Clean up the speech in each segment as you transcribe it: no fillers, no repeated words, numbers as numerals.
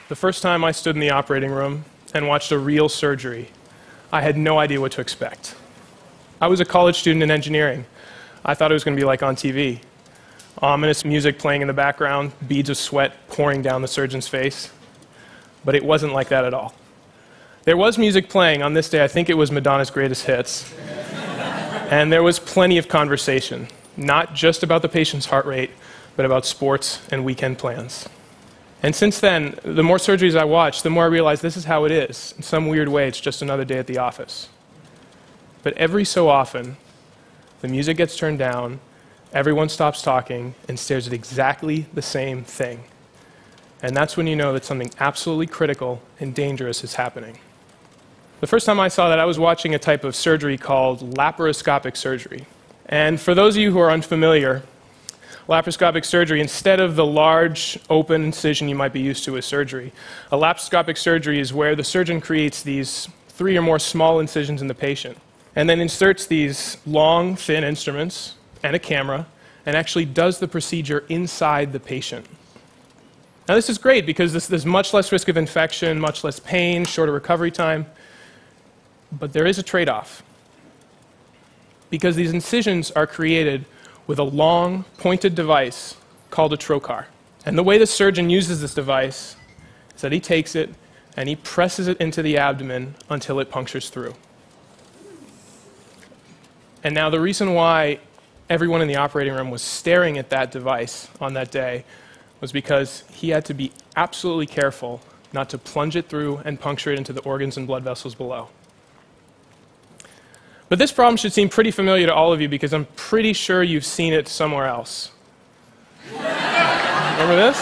The first time I stood in the operating room and watched a real surgery, I had no idea what to expect. I was a college student in engineering. I thought it was going to be like on TV. Ominous music playing in the background, beads of sweat pouring down the surgeon's face. But it wasn't like that at all. There was music playing on this day. I think it was Madonna's Greatest Hits. And there was plenty of conversation, not just about the patient's heart rate, but about sports and weekend plans. And since then, the more surgeries I watch, the more I realize this is how it is. In some weird way, it's just another day at the office. But every so often, the music gets turned down, everyone stops talking, and stares at exactly the same thing. And that's when you know that something absolutely critical and dangerous is happening. The first time I saw that, I was watching a type of surgery called laparoscopic surgery. And for those of you who are unfamiliar, laparoscopic surgery, instead of the large open incision you might be used to with surgery, a laparoscopic surgery is where the surgeon creates these 3 or more small incisions in the patient, and then inserts these long, thin instruments and a camera, and actually does the procedure inside the patient. Now this is great because there's much less risk of infection, much less pain, shorter recovery time, but there is a trade-off. Because these incisions are created with a long, pointed device called a trocar. And the way the surgeon uses this device is that he takes it and he presses it into the abdomen until it punctures through. And now the reason why everyone in the operating room was staring at that device on that day was because he had to be absolutely careful not to plunge it through and puncture it into the organs and blood vessels below. But this problem should seem pretty familiar to all of you because I'm pretty sure you've seen it somewhere else. Remember this?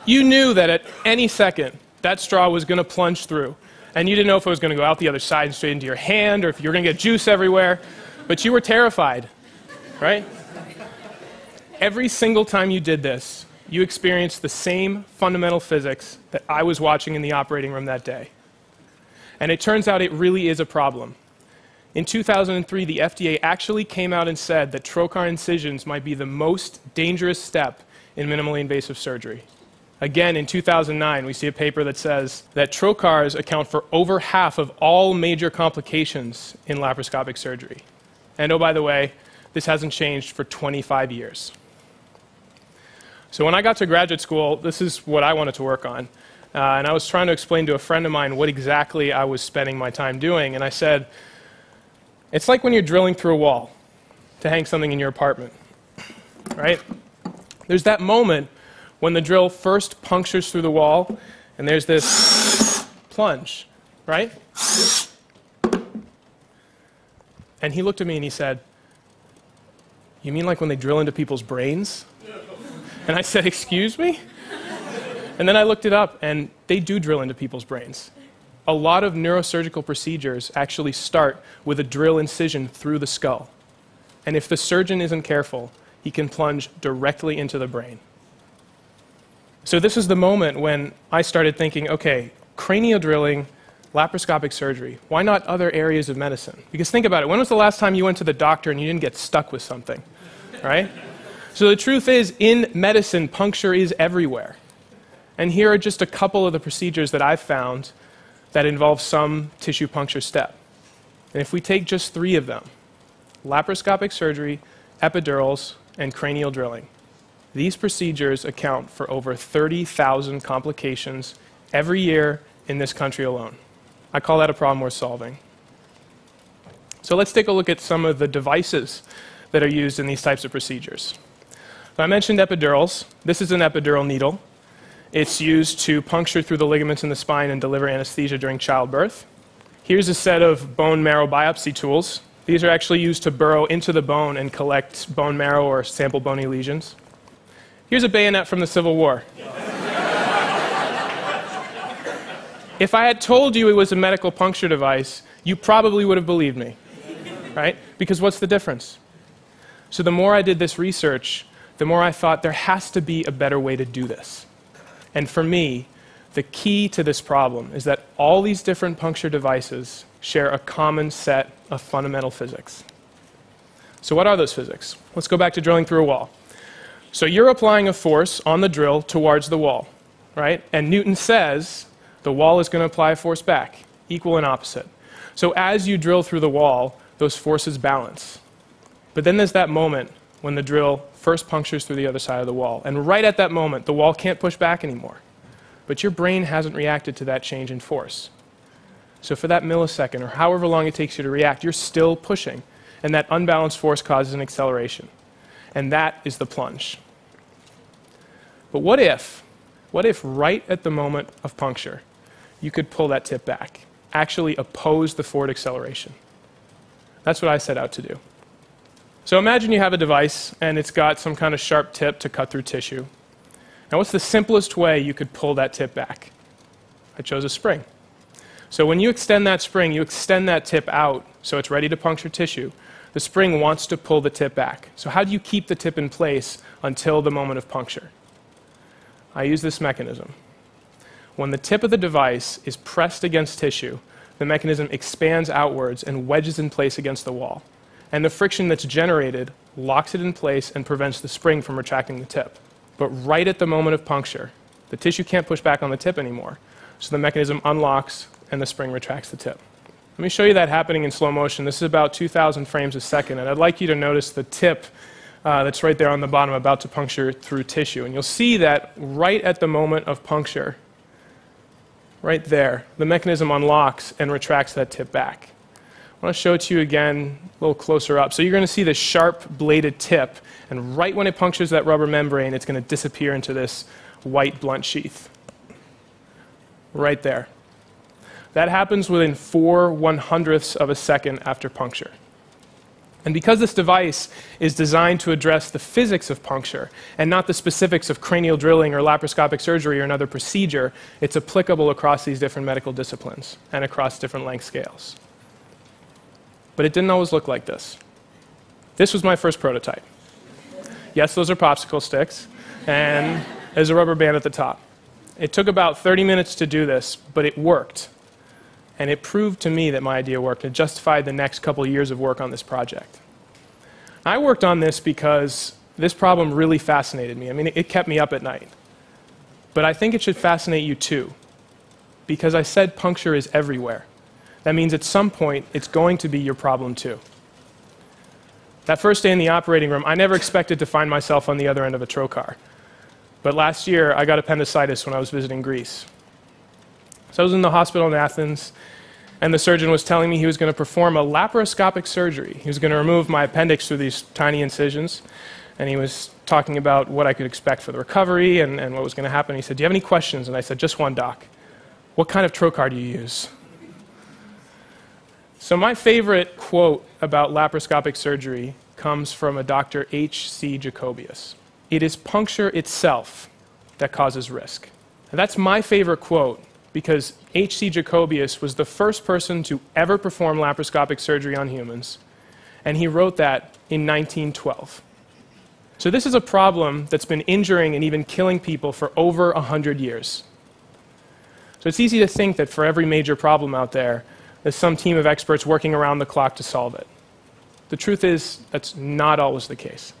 You knew that at any second that straw was going to plunge through, and you didn't know if it was going to go out the other side and straight into your hand or if you were going to get juice everywhere, but you were terrified, right? Every single time you did this, you experienced the same fundamental physics that I was watching in the operating room that day. And it turns out it really is a problem. In 2003, the FDA actually came out and said that trocar incisions might be the most dangerous step in minimally invasive surgery. Again, in 2009, we see a paper that says that trocars account for over half of all major complications in laparoscopic surgery. And oh, by the way, this hasn't changed for 25 years. So when I got to graduate school, this is what I wanted to work on. And I was trying to explain to a friend of mine what exactly I was spending my time doing. And I said, it's like when you're drilling through a wall to hang something in your apartment, right? There's that moment when the drill first punctures through the wall, and there's this plunge, right? And he looked at me and he said, "You mean like when they drill into people's brains?" And I said, "Excuse me?" And then I looked it up, and they do drill into people's brains. A lot of neurosurgical procedures actually start with a drill incision through the skull. And if the surgeon isn't careful, he can plunge directly into the brain. So this is the moment when I started thinking, okay, cranial drilling, laparoscopic surgery, why not other areas of medicine? Because think about it, when was the last time you went to the doctor and you didn't get stuck with something, right? So the truth is, in medicine, puncture is everywhere. And here are just a couple of the procedures that I've found that involve some tissue puncture step. And if we take just 3 of them, laparoscopic surgery, epidurals, and cranial drilling, these procedures account for over 30,000 complications every year in this country alone. I call that a problem worth solving. So let's take a look at some of the devices that are used in these types of procedures. So I mentioned epidurals. This is an epidural needle. It's used to puncture through the ligaments in the spine and deliver anesthesia during childbirth. Here's a set of bone marrow biopsy tools. These are actually used to burrow into the bone and collect bone marrow or sample bony lesions. Here's a bayonet from the Civil War. If I had told you it was a medical puncture device, you probably would have believed me, right? Because what's the difference? So the more I did this research, the more I thought there has to be a better way to do this. And for me, the key to this problem is that all these different puncture devices share a common set of fundamental physics. So what are those physics? Let's go back to drilling through a wall. So you're applying a force on the drill towards the wall, right? And Newton says the wall is going to apply a force back, equal and opposite. So as you drill through the wall, those forces balance. But then there's that moment when the drill first punctures through the other side of the wall. And right at that moment, the wall can't push back anymore. But your brain hasn't reacted to that change in force. So for that millisecond, or however long it takes you to react, you're still pushing. And that unbalanced force causes an acceleration. And that is the plunge. But what if right at the moment of puncture, you could pull that tip back, actually oppose the forward acceleration? That's what I set out to do. So imagine you have a device, and it's got some kind of sharp tip to cut through tissue. Now, what's the simplest way you could pull that tip back? I chose a spring. So when you extend that spring, you extend that tip out so it's ready to puncture tissue. The spring wants to pull the tip back. So how do you keep the tip in place until the moment of puncture? I use this mechanism. When the tip of the device is pressed against tissue, the mechanism expands outwards and wedges in place against the wall. And the friction that's generated locks it in place and prevents the spring from retracting the tip. But right at the moment of puncture, the tissue can't push back on the tip anymore. So the mechanism unlocks and the spring retracts the tip. Let me show you that happening in slow motion. This is about 2,000 frames a second, and I'd like you to notice the tip that's right there on the bottom about to puncture through tissue. And you'll see that right at the moment of puncture, right there, the mechanism unlocks and retracts that tip back. I want to show it to you again a little closer up. So you're going to see this sharp bladed tip, and right when it punctures that rubber membrane, it's going to disappear into this white blunt sheath. Right there. That happens within 4/100ths of a second after puncture. And because this device is designed to address the physics of puncture and not the specifics of cranial drilling or laparoscopic surgery or another procedure, it's applicable across these different medical disciplines and across different length scales. But it didn't always look like this. This was my first prototype. Yes, those are popsicle sticks, and there's a rubber band at the top. It took about 30 minutes to do this, but it worked. And it proved to me that my idea worked. It justified the next couple of years of work on this project. I worked on this because this problem really fascinated me. I mean, it kept me up at night. But I think it should fascinate you too, because I said puncture is everywhere. That means at some point, it's going to be your problem too. That first day in the operating room, I never expected to find myself on the other end of a trocar. But last year, I got appendicitis when I was visiting Greece. So I was in the hospital in Athens, and the surgeon was telling me he was going to perform a laparoscopic surgery. He was going to remove my appendix through these tiny incisions, and he was talking about what I could expect for the recovery and what was going to happen. He said, "Do you have any questions?" And I said, "Just one, doc. What kind of trocar do you use?" So my favorite quote about laparoscopic surgery comes from a Dr. H.C. Jacobius. "It is puncture itself that causes risk." And that's my favorite quote, because H.C. Jacobius was the first person to ever perform laparoscopic surgery on humans, and he wrote that in 1912. So this is a problem that's been injuring and even killing people for over 100 years. So it's easy to think that for every major problem out there, there's some team of experts working around the clock to solve it. The truth is, that's not always the case.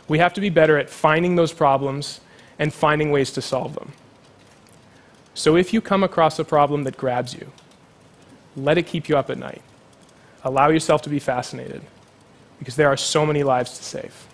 We have to be better at finding those problems and finding ways to solve them. So if you come across a problem that grabs you, let it keep you up at night. Allow yourself to be fascinated, because there are so many lives to save.